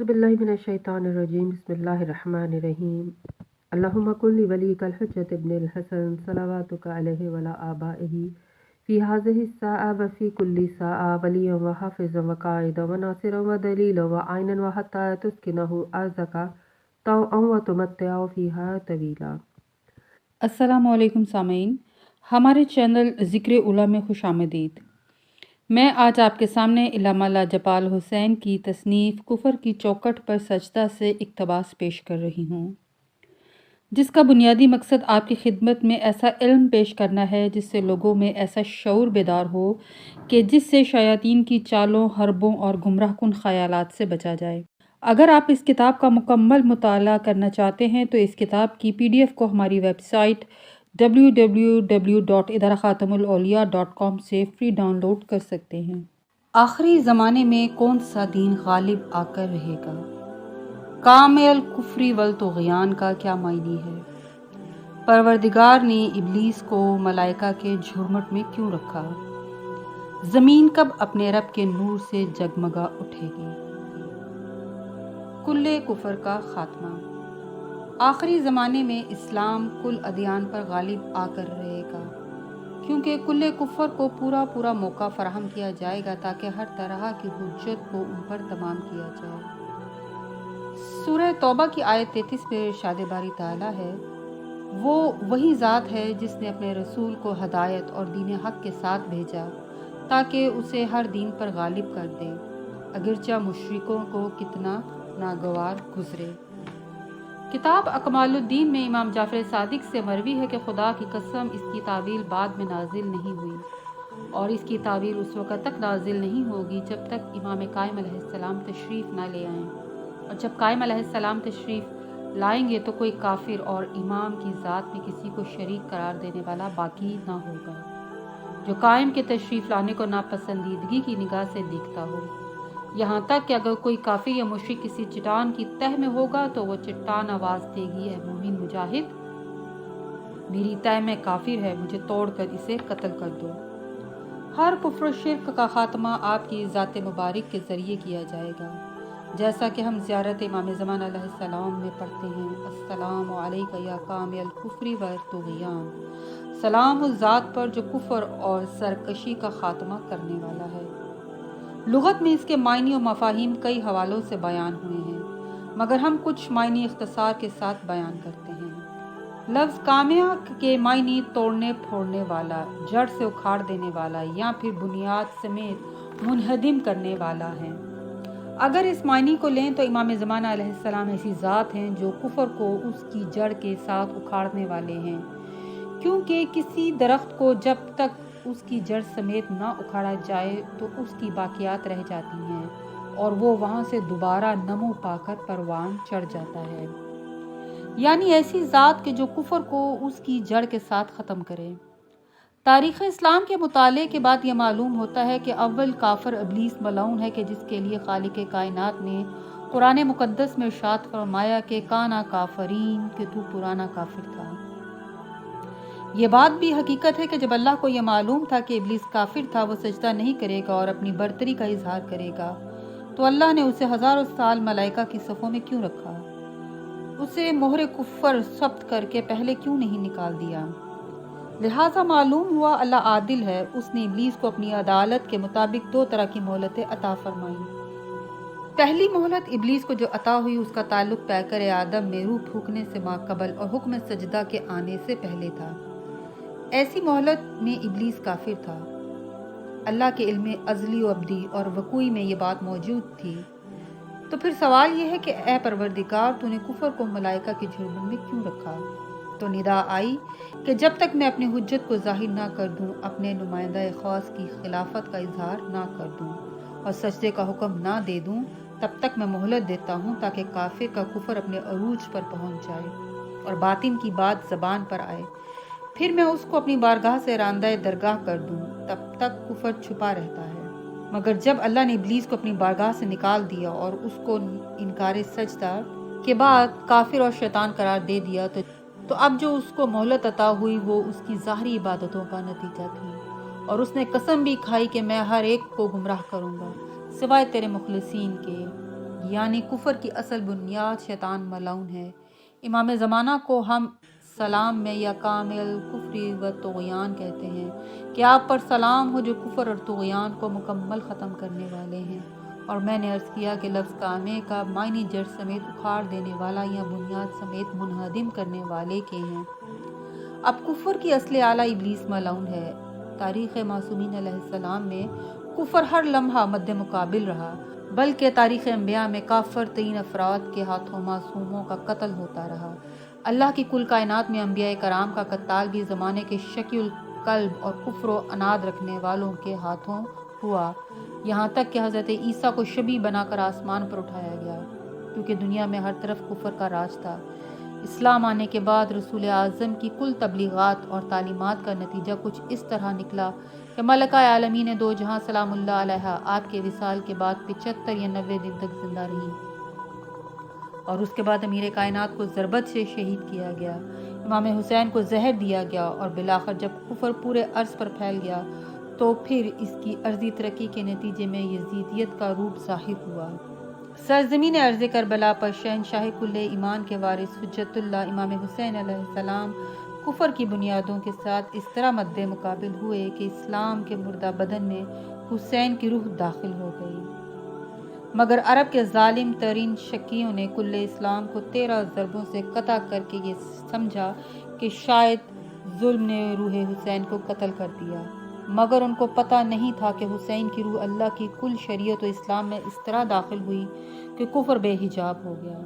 أعوذ بالله من الشيطان الرجيم بسم الله الرحمن الرحيم اللهم كن لوليك الحجة ابن الحسن صلواتك عليه وعلى آبائه في هذه الساعة وفي كل ساعة وليا وحافظا وقائدا وناصرا ودليلا وعينا وحتى تسكنه أرضك طوعا وتمتع فيها طويلا۔ السلام علیکم سامعین، ہمارے چینل ذکر اولیٰ میں خوش آمدید۔ میں آج آپ کے سامنے علامہ لاجپال حسین کی تصنیف کفر کی چوکھٹ پر سجدہ سے اقتباس پیش کر رہی ہوں، جس کا بنیادی مقصد آپ کی خدمت میں ایسا علم پیش کرنا ہے جس سے لوگوں میں ایسا شعور بیدار ہو کہ جس سے شیاطین کی چالوں، حربوں اور گمراہ کن خیالات سے بچا جائے۔ اگر آپ اس کتاب کا مکمل مطالعہ کرنا چاہتے ہیں تو اس کتاب کی PDF کو ہماری ویب سائٹ www.ادارہ-خاتم-الاولیاء.com سے فری ڈاؤن لوڈ کر سکتے ہیں۔ آخری زمانے میں کون سا دین غالب آ کر رہے گا؟ کامل کفری والطغیان کا کیا معنی ہے؟ پروردگار نے ابلیس کو ملائکہ کے جھرمٹ میں کیوں رکھا؟ زمین کب اپنے رب کے نور سے جگمگا اٹھے گی؟ کل کفر کا خاتمہ۔ آخری زمانے میں اسلام کل ادیان پر غالب آ کر رہے گا، کیونکہ کل کفر کو پورا موقع فراہم کیا جائے گا تاکہ ہر طرح کی حجت کو ان پر تمام کیا جائے۔ سورہ توبہ کی آیت 33 میں ارشاد باری تعالیٰ ہے، وہ وہی ذات ہے جس نے اپنے رسول کو ہدایت اور دین حق کے ساتھ بھیجا تاکہ اسے ہر دین پر غالب کر دے، اگرچہ مشرکوں کو کتنا ناگوار گزرے۔ کتاب اکمال الدین میں امام جعفر صادق سے مروی ہے کہ خدا کی قسم اس کی تعویل بعد میں نازل نہیں ہوئی، اور اس کی تعویل اس وقت تک نازل نہیں ہوگی جب تک امام قائم علیہ السلام تشریف نہ لے آئیں، اور جب قائم علیہ السلام تشریف لائیں گے تو کوئی کافر اور امام کی ذات میں کسی کو شریک قرار دینے والا باقی نہ ہوگا جو قائم کے تشریف لانے کو ناپسندیدگی کی نگاہ سے دیکھتا ہو، یہاں تک کہ اگر کوئی کافر یا مشرک کسی چٹان کی تہ میں ہوگا تو وہ چٹان آواز دے گی، اے مومن مجاہد، میری تہ میں کافر ہے، مجھے توڑ کر اسے قتل کر دو۔ ہر کفر و شرک کا خاتمہ آپ کی ذات مبارک کے ذریعے کیا جائے گا، جیسا کہ ہم زیارت امام زمان علیہ السلام میں پڑھتے ہیں، السلام علیک یا کامل الکفر والطغیان، سلام اس ذات پر جو کفر اور سرکشی کا خاتمہ کرنے والا ہے۔ لغت میں اس کے معنی و مفاہیم کئی حوالوں سے بیان ہوئے ہیں، مگر ہم کچھ معنی اختصار کے ساتھ بیان کرتے ہیں۔ لفظ کامیہ کے معنی توڑنے پھوڑنے والا، جڑ سے اکھاڑ دینے والا یا پھر بنیاد سمیت منہدم کرنے والا ہے۔ اگر اس معنی کو لیں تو امام زمانہ علیہ السلام ایسی ذات ہیں جو کفر کو اس کی جڑ کے ساتھ اکھاڑنے والے ہیں، کیونکہ کسی درخت کو جب تک اس کی جڑ سمیت نہ اکھاڑا جائے تو اس کی باقیات رہ جاتی ہیں اور وہ وہاں سے دوبارہ نمو پا کر پروان چڑھ جاتا ہے، یعنی ایسی ذات کہ جو کفر کو اس کی جڑ کے ساتھ ختم کرے۔ تاریخ اسلام کے مطالعے کے بعد یہ معلوم ہوتا ہے کہ اول کافر ابلیس ملعون ہے کہ جس کے لیے خالق کائنات نے قرآن مقدس میں ارشاد فرمایا کہ کانا کافرین، کہ تو پرانا کافر تھا۔ یہ بات بھی حقیقت ہے کہ جب اللہ کو یہ معلوم تھا کہ ابلیس کافر تھا، وہ سجدہ نہیں کرے گا اور اپنی برتری کا اظہار کرے گا، تو اللہ نے اسے ہزاروں سال ملائکہ کی صفوں میں کیوں رکھا؟ اسے مہر کفر ثبت کر کے پہلے کیوں نہیں نکال دیا؟ لہٰذا معلوم ہوا اللہ عادل ہے، اس نے ابلیس کو اپنی عدالت کے مطابق دو طرح کی مہلتیں عطا فرمائیں۔ پہلی مہلت ابلیس کو جو عطا ہوئی اس کا تعلق پیکر آدم میں روح پھونکنے سے ماقبل اور حکم سجدہ کے آنے سے پہلے تھا۔ ایسی مہلت میں ابلیس کافر تھا۔ اللہ کے علم ازلی و ابدی اور وقوعی میں یہ بات موجود تھی۔ تو پھر سوال یہ ہے کہ اے پروردگار، تو نے کفر کو ملائکہ کے جھرمٹ میں کیوں رکھا؟ تو ندا آئی کہ جب تک میں اپنی حجت کو ظاہر نہ کر دوں، اپنے نمائندہ خاص کی خلافت کا اظہار نہ کر دوں اور سجدے کا حکم نہ دے دوں، تب تک میں مہلت دیتا ہوں تاکہ کافر کا کفر اپنے عروج پر پہنچ جائے اور باطن کی بات زبان پر آئے، پھر میں اس کو اپنی بارگاہ سے راندہ درگاہ کر دوں، تب تک کفر چھپا رہتا ہے۔ مگر جب اللہ نے ابلیس کو اپنی بارگاہ سے نکال دیا اور اس کو انکار سجدہ کے بعد کافر اور شیطان قرار دے دیا، تو اب جو اس کو مہلت عطا ہوئی وہ اس کی ظاہری عبادتوں کا نتیجہ تھی، اور اس نے قسم بھی کھائی کہ میں ہر ایک کو گمراہ کروں گا سوائے تیرے مخلصین کے۔ یعنی کفر کی اصل بنیاد شیطان ملعون ہے۔ امام زمانہ کو ہم سلام میں یا کامل کفری و طغیان کہتے ہیں کہ آپ پر سلام ہو جو کفر اور طغیان کو مکمل ختم کرنے والے ہیں۔ اور میں نے عرض کیا کہ لفظ کامے کا معنی جڑ سمیت اکھاڑ دینے والا یا بنیاد سمیت منہدم کرنے والے کے ہیں۔ اب کفر کی اصل اعلیٰ ابلیس ملعون ہے۔ تاریخ معصومین علیہ السلام میں کفر ہر لمحہ مد مقابل رہا، بلکہ تاریخ انبیاء میں کافر ترین افراد کے ہاتھوں معصوموں کا قتل ہوتا رہا۔ اللہ کی کل کائنات میں انبیاء کرام کا قتال بھی زمانے کے شکی القلب اور کفر و عناد رکھنے والوں کے ہاتھوں ہوا، یہاں تک کہ حضرت عیسیٰ کو شبیہ بنا کر آسمان پر اٹھایا گیا، کیونکہ دنیا میں ہر طرف کفر کا راج تھا۔ اسلام آنے کے بعد رسول اعظم کی کل تبلیغات اور تعلیمات کا نتیجہ کچھ اس طرح نکلا کہ ملکہ عالمین دو جہاں سلام اللہ علیہا آپ کے وصال کے بعد 75 یا 90 دن تک زندہ رہیں، اور اس کے بعد امیر کائنات کو ضربت سے شہید کیا گیا، امام حسین کو زہر دیا گیا، اور بالآخر جب کفر پورے عرض پر پھیل گیا تو پھر اس کی عرضی ترقی کے نتیجے میں یزیدیت کا روپ ظاہر ہوا۔ سرزمین ارض کربلا پر شہنشاہ کل ایمان کے وارث حجت اللہ امام حسین علیہ السلام کفر کی بنیادوں کے ساتھ اس طرح مد مقابل ہوئے کہ اسلام کے مردہ بدن میں حسین کی روح داخل ہو گئی، مگر عرب کے ظالم ترین شکیوں نے کل اسلام کو 13 ضربوں سے قطع کر کے یہ سمجھا کہ شاید ظلم نے روح حسین کو قتل کر دیا، مگر ان کو پتہ نہیں تھا کہ حسین کی روح اللہ کی کل شریعت و اسلام میں اس طرح داخل ہوئی کہ کفر بے حجاب ہو گیا۔